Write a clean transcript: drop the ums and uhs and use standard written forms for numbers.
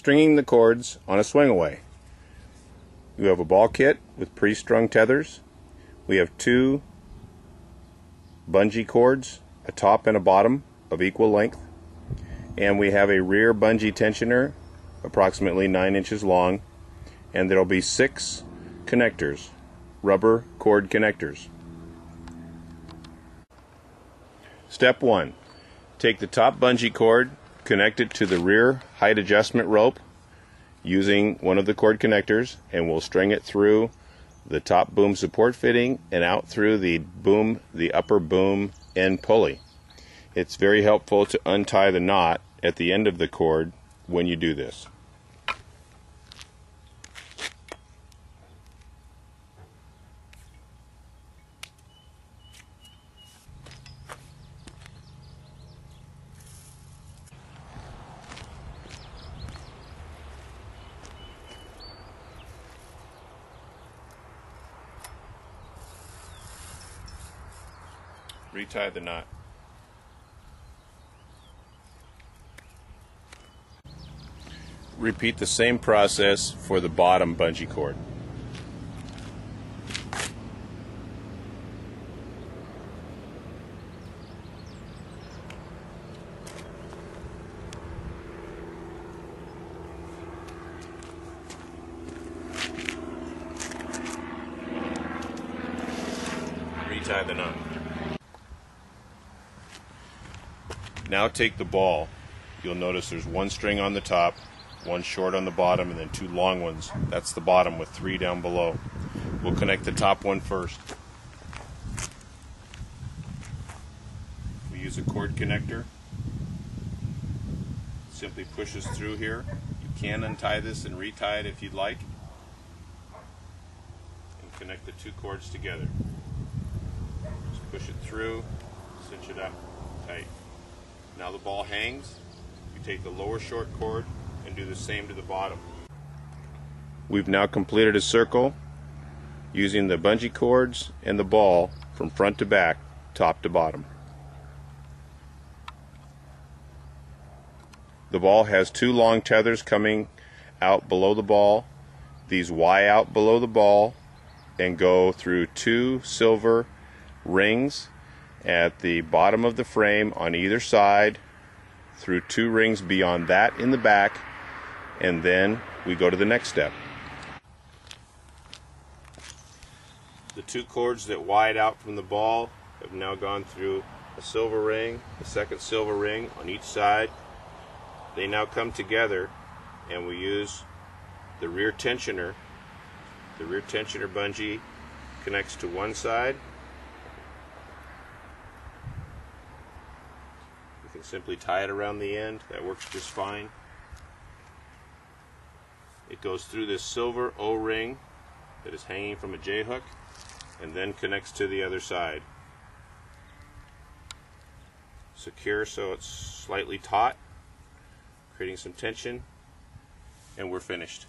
Stringing the cords on a SwingAway. We have a ball kit with pre-strung tethers. We have two bungee cords, a top and a bottom of equal length, and we have a rear bungee tensioner approximately 9 inches long, and there will be 6 connectors, rubber cord connectors. Step 1. Take the top bungee cord, connect it to the rear height adjustment rope using one of the cord connectors, and we'll string it through the top boom support fitting and out through the upper boom end pulley. It's very helpful to untie the knot at the end of the cord when you do this. Retie the knot. Repeat the same process for the bottom bungee cord. Retie the knot. Now take the ball. You'll notice there's one string on the top, one short on the bottom, and then 2 long ones. That's the bottom with 3 down below. We'll connect the top one first. We use a cord connector. Simply pushes through here. You can untie this and retie it if you'd like. And connect the 2 cords together. Just push it through, cinch it up tight. Now the ball hangs. You take the lower short cord and do the same to the bottom. We've now completed a circle using the bungee cords and the ball from front to back, top to bottom. The ball has 2 long tethers coming out below the ball. These Y out below the ball and go through 2 silver rings at the bottom of the frame on either side, through 2 rings beyond that in the back, and then we go to the next step. The 2 cords that wide out from the ball have now gone through a silver ring, a second silver ring on each side. They now come together, and we use the rear tensioner. The rear tensioner bungee connects to one side. You can simply tie it around the end. That works just fine. It goes through this silver O-ring that is hanging from a J-hook and then connects to the other side. Secure so it's slightly taut, creating some tension, and we're finished.